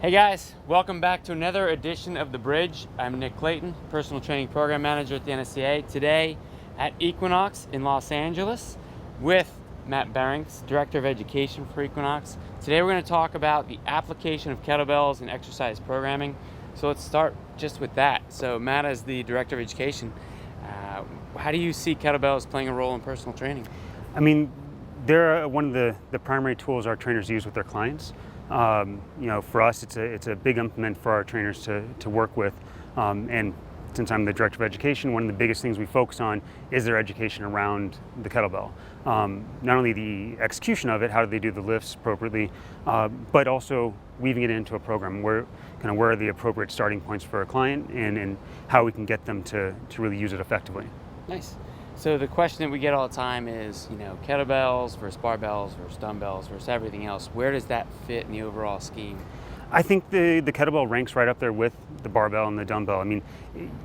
Hey guys, welcome back to another edition of The Bridge. I'm Nick Clayton, Personal Training Program Manager at the NSCA. Today at Equinox in Los Angeles with Matt Berenc, Director of Education for Equinox. Today we're going to talk about the application of kettlebells in exercise programming. So let's start just with that. So Matt, as the Director of Education, how do you see kettlebells playing a role in personal training? I mean, they're one of the primary tools our trainers use with their clients. For us, it's a big implement for our trainers to work with. And since I'm the Director of Education, one of the biggest things we focus on is their education around the kettlebell. Not only the execution of it, how do they do the lifts appropriately, but also weaving it into a program where are the appropriate starting points for a client and how we can get them to really use it effectively. Nice. So the question that we get all the time is, kettlebells versus barbells versus dumbbells versus everything else. Where does that fit in the overall scheme? I think the kettlebell ranks right up there with the barbell and the dumbbell. I mean,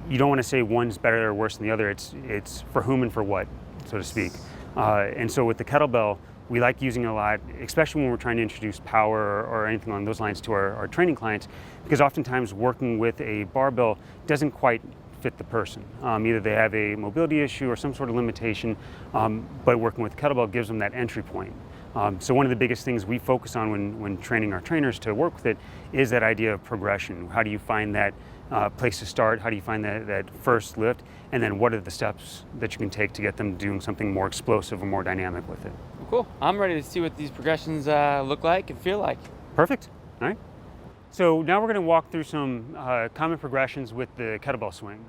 you don't want to say one's better or worse than the other. It's for whom and for what, so to speak. And so with the kettlebell, we like using it a lot, especially when we're trying to introduce power or anything along those lines to our training clients, because oftentimes working with a barbell doesn't quite fit the person. Either they have a mobility issue or some sort of limitation, but working with kettlebell gives them that entry point. So one of the biggest things we focus on when training our trainers to work with it is that idea of progression. How do you find that place to start? How do you find that first lift? And then what are the steps that you can take to get them doing something more explosive or more dynamic with it? Cool. I'm ready to see what these progressions look like and feel like. Perfect. All right. So now we're going to walk through some common progressions with the kettlebell swing.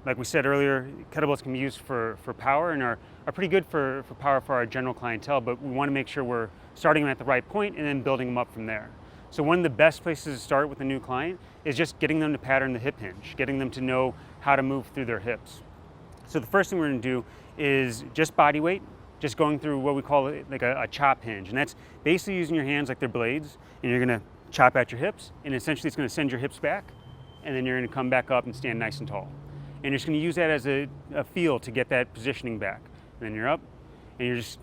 Like we said earlier, kettlebells can be used for power and are pretty good for power for our general clientele, but we want to make sure we're starting them at the right point and then building them up from there. So one of the best places to start with a new client is just getting them to pattern the hip hinge, getting them to know how to move through their hips. So the first thing we're going to do is just body weight, just going through what we call like a chop hinge. And that's basically using your hands like they're blades, and you're going to chop at your hips, and essentially it's going to send your hips back, and then you're going to come back up and stand nice and tall. And you're just going to use that as a feel to get that positioning back. And then you're up, and you're just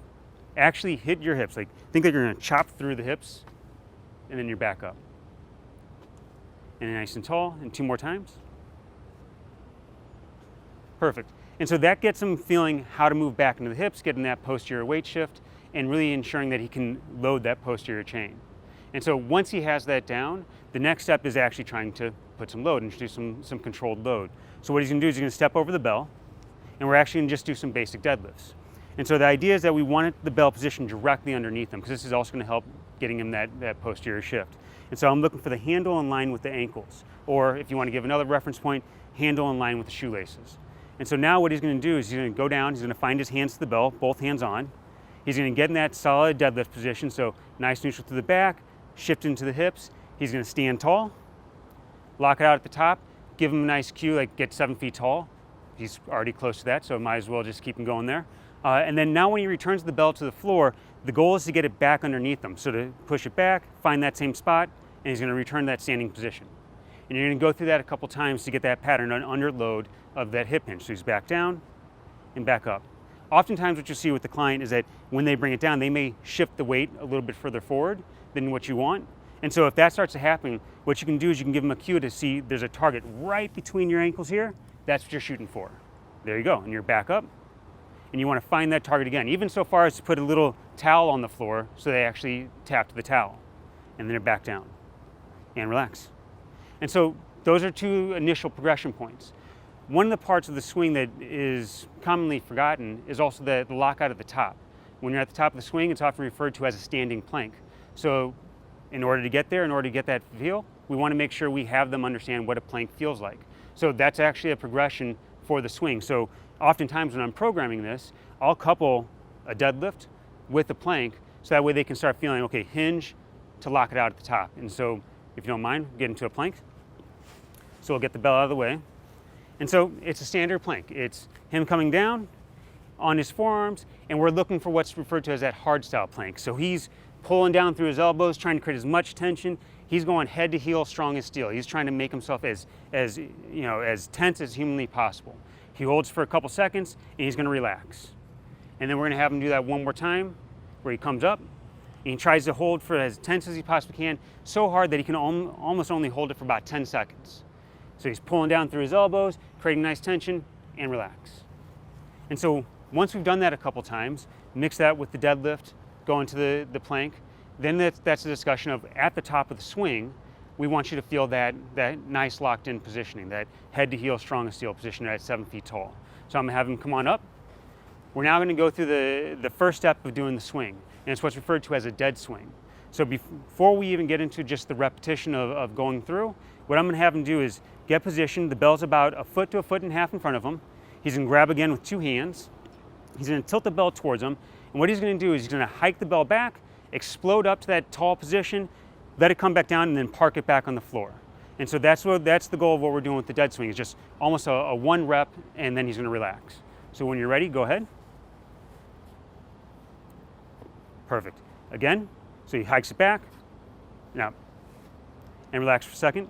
actually hit your hips. Like think that you're going to chop through the hips, and then you're back up. And then nice and tall, and 2 more times. Perfect. And so that gets him feeling how to move back into the hips, getting that posterior weight shift, and really ensuring that he can load that posterior chain. And so once he has that down, the next step is actually trying to put some load, introduce some controlled load. So what he's going to do is he's going to step over the bell, and we're actually going to just do some basic deadlifts. And so the idea is that we want the bell positioned directly underneath him, because this is also going to help getting him that posterior shift. And so I'm looking for the handle in line with the ankles, or if you want to give another reference point, handle in line with the shoelaces. And so now what he's going to do is he's going to go down, he's going to find his hands to the bell, both hands on. He's going to get in that solid deadlift position, so nice neutral to the back, shift into the hips. He's going to stand tall, lock it out at the top, give him a nice cue, like get 7 feet tall. He's already close to that, so might as well just keep him going there. And then now when he returns the bell to the floor, the goal is to get it back underneath him. So to push it back, find that same spot, and he's going to return that standing position. And you're going to go through that a couple times to get that pattern under load of that hip hinge. So he's back down and back up. Oftentimes what you'll see with the client is that when they bring it down, they may shift the weight a little bit further forward than what you want. And so if that starts to happen, what you can do is you can give them a cue to see there's a target right between your ankles here. That's what you're shooting for. There you go. And you're back up. And you want to find that target again, even so far as to put a little towel on the floor so they actually tap to the towel. And then they're back down and relax. And so those are 2 initial progression points. One of the parts of the swing that is commonly forgotten is also the lockout at the top. When you're at the top of the swing, it's often referred to as a standing plank. So in order to get there, in order to get that feel, we want to make sure we have them understand what a plank feels like. So that's actually a progression for the swing. So oftentimes when I'm programming this, I'll couple a deadlift with a plank, so that way they can start feeling, okay, hinge to lock it out at the top. And so if you don't mind, get into a plank. So we'll get the bell out of the way. And so it's a standard plank. It's him coming down on his forearms, and we're looking for what's referred to as that hard style plank. So he's pulling down through his elbows, trying to create as much tension. He's going head to heel, strong as steel. He's trying to make himself as tense as humanly possible. He holds for a couple seconds, and he's going to relax. And then we're going to have him do that one more time, where he comes up, And he tries to hold for as tense as he possibly can, so hard that he can almost only hold it for about 10 seconds. So he's pulling down through his elbows, creating nice tension, and relax. And so once we've done that a couple times, mix that with the deadlift, go into the plank, then that's a discussion of at the top of the swing, we want you to feel that nice locked in positioning, that head to heel strong as steel position at 7 feet tall. So I'm gonna have him come on up. We're now gonna go through the first step of doing the swing, and it's what's referred to as a dead swing. So before we even get into just the repetition of going through, what I'm gonna have him do is get positioned. The bell's about 1 foot to 1.5 feet in front of him. He's gonna grab again with 2 hands. He's gonna tilt the bell towards him, and what he's gonna do is he's gonna hike the bell back, explode up to that tall position, let it come back down, and then park it back on the floor. And so that's the goal of what we're doing with the dead swing, is just almost a 1 rep, and then he's gonna relax. So when you're ready, go ahead. Perfect. Again, so he hikes it back, now, and relax for a second.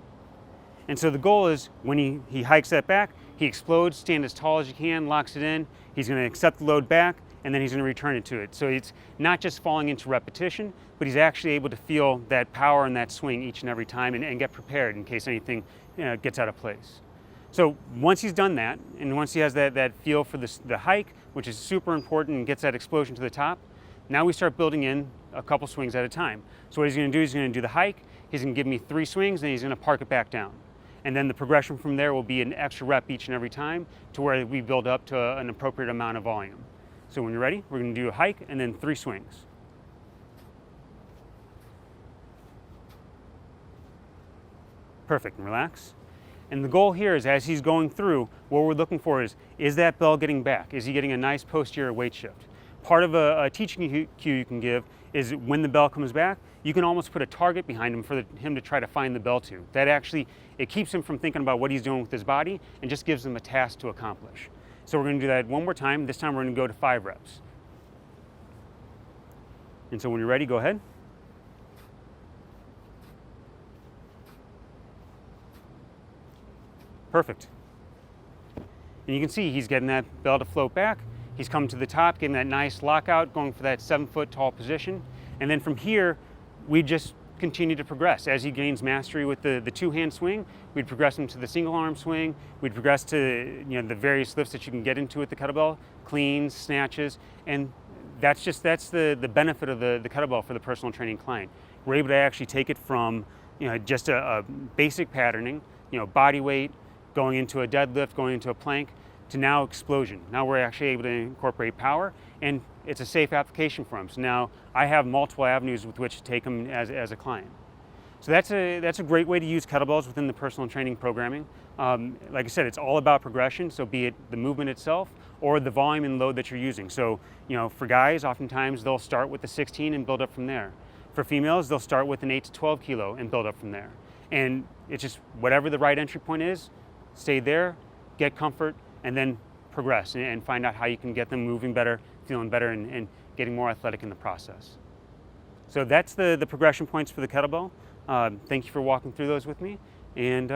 And so the goal is when he hikes that back, he explodes, stand as tall as you can, locks it in, he's gonna accept the load back, and then he's gonna return it to it. So it's not just falling into repetition, but he's actually able to feel that power and that swing each and every time and get prepared in case anything gets out of place. So once he's done that, and once he has that feel for the hike, which is super important and gets that explosion to the top, now we start building in a couple swings at a time. So what he's gonna do is he's gonna do the hike, he's gonna give me 3 swings, and he's gonna park it back down. And then the progression from there will be an extra rep each and every time to where we build up to an appropriate amount of volume. So when you're ready, we're gonna do a hike and then 3 swings. Perfect, and relax. And the goal here is, as he's going through, what we're looking for is that bell getting back? Is he getting a nice posterior weight shift? Part of a teaching cue you can give is when the bell comes back, you can almost put a target behind him for him to try to find the bell to. That actually, it keeps him from thinking about what he's doing with his body and just gives him a task to accomplish. So we're gonna do that one more time. This time we're gonna go to 5 reps. And so when you're ready, go ahead. Perfect. And you can see he's getting that bell to float back. He's coming to the top, getting that nice lockout, going for that 7 foot tall position. And then from here, we just continue to progress. As he gains mastery with the 2-hand swing, we'd progress him to the single arm swing. We'd progress to the various lifts that you can get into with the kettlebell, cleans, snatches, and that's the benefit of the kettlebell for the personal training client. We're able to actually take it from just a basic patterning, body weight, going into a deadlift, going into a plank, to now explosion. Now we're actually able to incorporate power, and it's a safe application for him. So now I have multiple avenues with which to take him as a client. So that's a great way to use kettlebells within the personal training programming. Like I said, it's all about progression, so be it the movement itself or the volume and load that you're using. So for guys, oftentimes they'll start with the 16 and build up from there. For females, they'll start with an 8 to 12 kilo and build up from there. And it's just whatever the right entry point is, stay there, get comfort, and then progress and find out how you can get them moving better, feeling better, and getting more athletic in the process. So that's the progression points for the kettlebell. Thank you for walking through those with me, and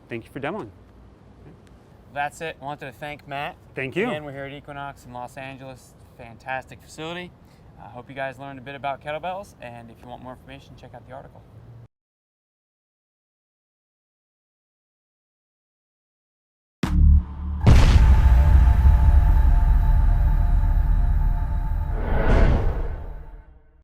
thank you for demoing. That's it. I wanted to thank Matt. Thank you. Again, we're here at Equinox in Los Angeles. Fantastic facility. I hope you guys learned a bit about kettlebells, and if you want more information, check out the article.